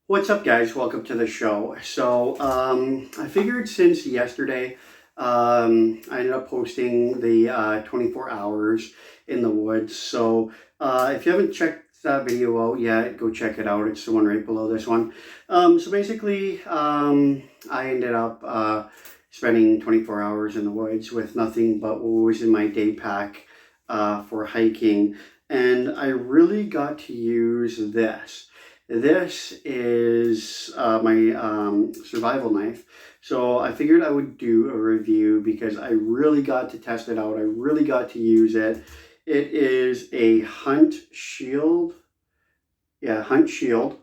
What's up, guys? Welcome to the show. I figured since yesterday, I ended up posting the 24 hours in the woods. If you haven't checked that video out yet, go check it out. It's the one right below this one. I ended up spending 24 hours in the woods with nothing but what was in my day pack for hiking. And I really got to use this. This is my survival knife. So I figured I would do a review because I really got to test it out. I really got to use it. It is a Huntshield. Yeah, Huntshield.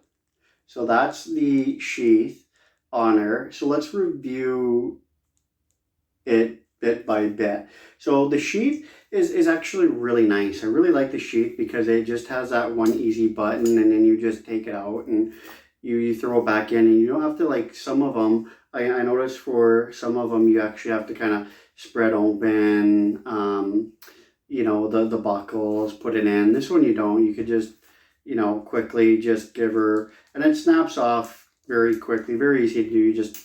So that's the sheath on her. So let's review it bit by bit. So the sheath is actually really nice. I really like the sheath because it just has that one easy button and then you just take it out and you throw it back in and you don't have to, like some of them, I noticed for some of them you actually have to kind of spread open, the buckles, put it in. This one you don't. You could just, quickly just give her, and it snaps off very quickly, very easy to do. You just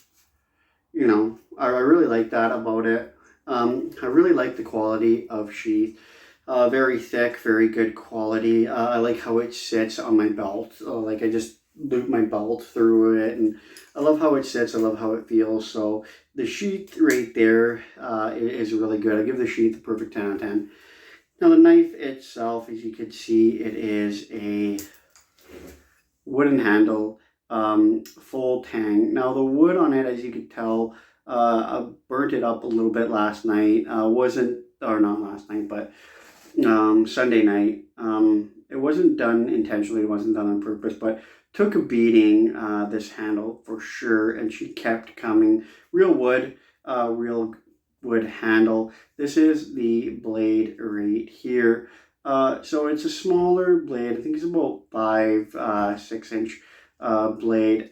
I really like that about it. I really like the quality of sheath. Very thick, very good quality. I like how it sits on my belt. Like I just loop my belt through it, and I love how it sits. I love how it feels. So the sheath right there is really good. I give the sheath a perfect 10 out of 10. Now the knife itself, as you can see, it is a wooden handle, full tang. Now the wood on it, as you can tell, I burnt it up a little bit last night. Wasn't, or not last night, but Sunday night. It wasn't done intentionally. It wasn't done on purpose, but took a beating, this handle for sure, and she kept coming. Real wood handle. This is the blade right here. So it's a smaller blade. I think it's about 6 inch blade.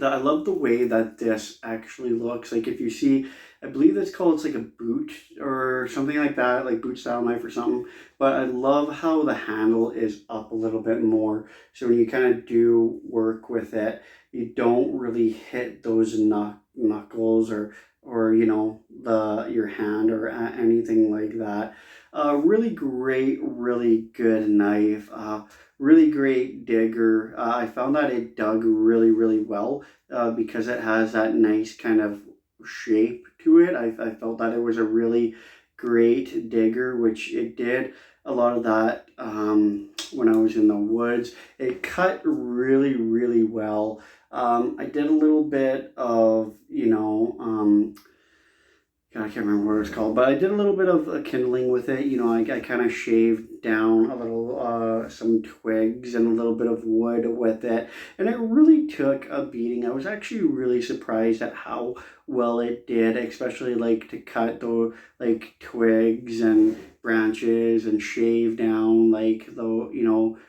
I love the way that this actually looks. Like if you see, I believe it's like a boot or something like that, like boot style knife or something. But I love how the handle is up a little bit more. So when you kind of do work with it, you don't really hit those knuckles or your hand or anything like that. Really great, really good knife. Really great digger. I found that it dug really, really well because it has that nice kind of shape to it. I felt that it was a really great digger, which it did a lot of that when I was in the woods. It cut really, really well. I did a little bit of, I can't remember what it's called, but I did a little bit of kindling with it. I kind of shaved down a little, some twigs and a little bit of wood with it, and it really took a beating. I was actually really surprised at how well it did, especially like to cut the like twigs and branches and shave down like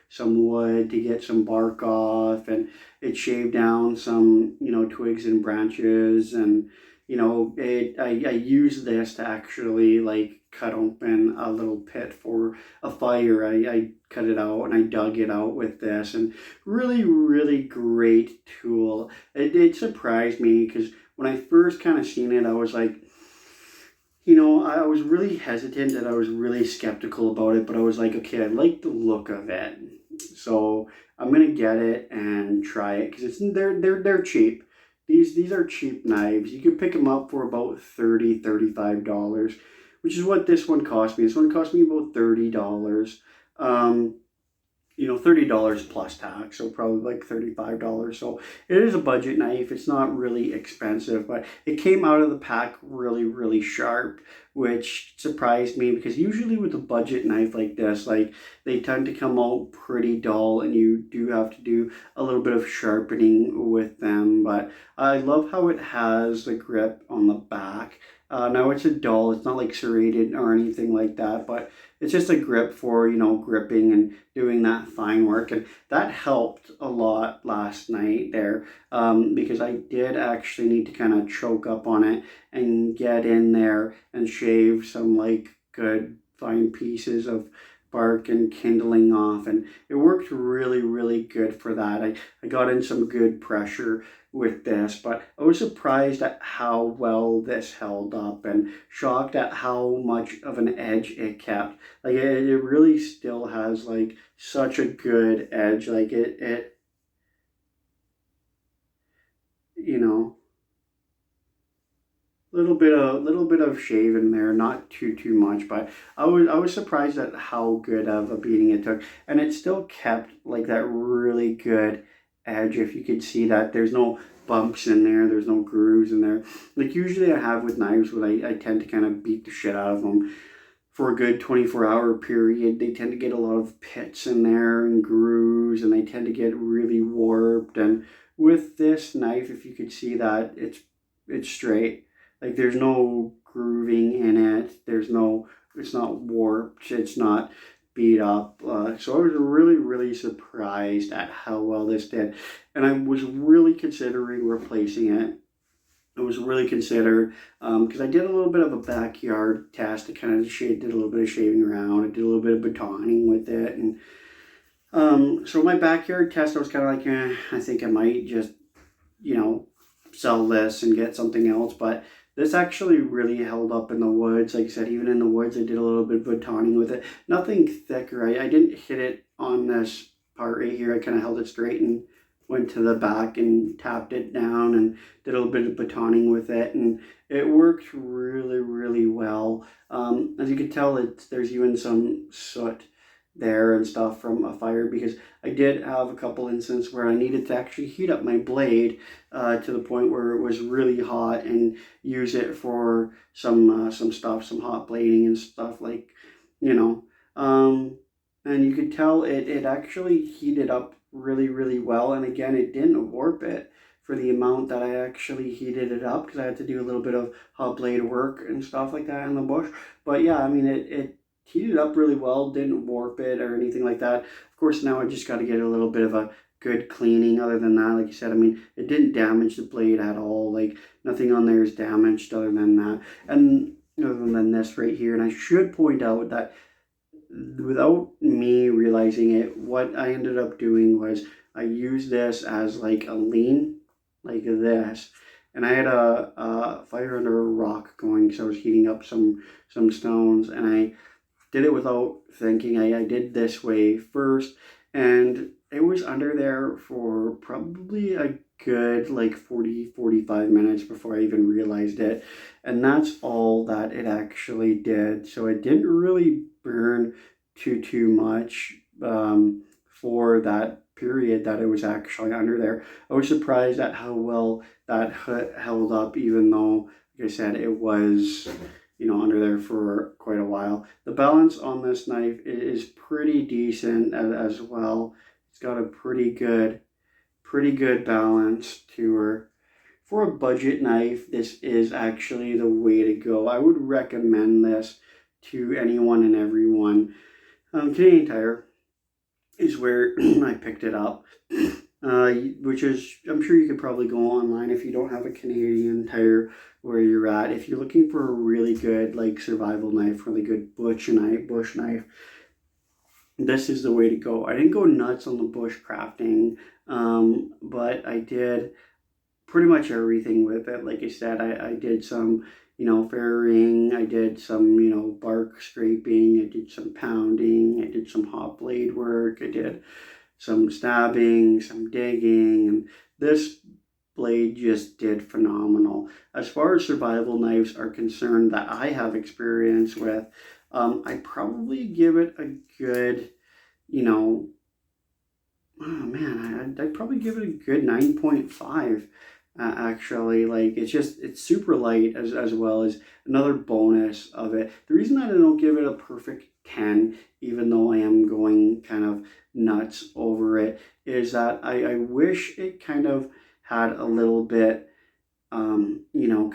some wood to get some bark off, and it shaved down some twigs and branches and I use this to actually like cut open a little pit for a fire. I cut it out and I dug it out with this, and really, really great tool. It surprised me because when I first kind of seen it, I was like, I was really hesitant and I was really skeptical about it, but I was like, okay, I like the look of it. So I'm gonna get it and try it because they're cheap. These are cheap knives. You can pick them up for about $35, which is what this one cost me. This one cost me about $30. Um, $30 plus tax, so probably like $35. So it is a budget knife. It's not really expensive, but it came out of the pack really, really sharp, which surprised me because usually with a budget knife like this, like they tend to come out pretty dull and you do have to do a little bit of sharpening with them. But I love how it has the grip on the back. Now it's a dull, it's not like serrated or anything like that, but it's just a grip for, gripping and doing that fine work. And that helped a lot last night there because I did actually need to kind of choke up on it and get in there and shave some like good fine pieces of bark and kindling off, and it worked really, really good for that. I got in some good pressure with this, but I was surprised at how well this held up and shocked at how much of an edge it kept. Like it really still has like such a good edge. Like it you know, little bit of shave in there, not too much, but I was surprised at how good of a beating it took, and it still kept like that really good edge. If you could see that, there's no bumps in there, there's no grooves in there. Like usually I have with knives, when I tend to kind of beat the shit out of them for a good 24-hour period. They tend to get a lot of pits in there and grooves, and they tend to get really warped. And with this knife, if you could see that, it's straight. Like there's no grooving in it. It's not warped. It's not beat up. So I was really, really surprised at how well this did. And I was really considering replacing it. I was really considered, because I did a little bit of a backyard test. I kind of did a little bit of shaving around. I did a little bit of batoning with it, and so my backyard test, I was kind of like, I think I might just, sell this and get something else. But this actually really held up in the woods. Like I said, even in the woods, I did a little bit of batoning with it. Nothing thicker. I didn't hit it on this part right here. I kind of held it straight and went to the back and tapped it down and did a little bit of batoning with it, and it worked really, really well. As you can tell, there's even some soot there and stuff from a fire, because I did have a couple instances where I needed to actually heat up my blade to the point where it was really hot, and use it for some stuff, some hot blading and stuff, like, you know. And you could tell it actually heated up really, really well. And again, it didn't warp it for the amount that I actually heated it up, because I had to do a little bit of hot blade work and stuff like that in the bush. But yeah, I mean, it heated up really well, didn't warp it or anything like that. Of course, now I just got to get a little bit of a good cleaning. Other than that, like you said, I mean, it didn't damage the blade at all. Like nothing on there is damaged other than that. And other than this right here. And I should point out that without me realizing it, what I ended up doing was I used this as like a lean, like this. And I had a fire under a rock going, so I was heating up some stones, and I did it without thinking. I did this way first, and it was under there for probably a good like 45 minutes before I even realized it. And that's all that it actually did. So it didn't really burn too much for that period that it was actually under there. I was surprised at how well that held up, even though, like I said, it was under there for quite a while. The balance on this knife is pretty decent as well. It's got a pretty good balance to her. For a budget knife, this is actually the way to go. I would recommend this to anyone and everyone. Canadian Tire is where I picked it up, which is, I'm sure you could probably go online if you don't have a Canadian Tire where you're at. If you're looking for a really good like survival knife, really good bush knife, this is the way to go. I didn't go nuts on the bush crafting, but I did pretty much everything with it. Like I said, I did some, ferring, I did some, bark scraping, I did some pounding, I did some hot blade work, I did some stabbing, some digging, and this blade just did phenomenal. As far as survival knives are concerned that I have experience with, I probably give it a good, oh man, I'd probably give it a good 9.5. Actually, like it's super light as well as another bonus of it. The reason that I don't give it a perfect 10, even though I am going kind of nuts over it, is that I wish it kind of had a little bit,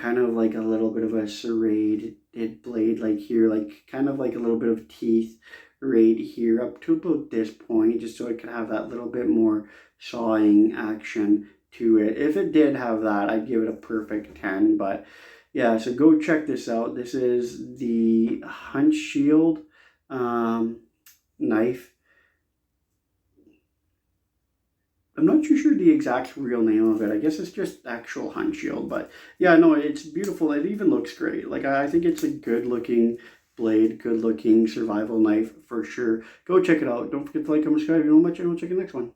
kind of like a little bit of a serrated blade, like here, like kind of like a little bit of teeth right here up to about this point, just so it could have that little bit more sawing action to it. If it did have that, I'd give it a perfect 10. But yeah, so go check this out. This is the Huntshield knife. I'm not too sure the exact real name of it. I guess it's just actual Huntshield. But yeah, no, it's beautiful. It even looks great. Like, I think it's a good looking blade, good looking survival knife for sure. Go check it out. Don't forget to like, comment, subscribe. You know what much, and we'll check you next one.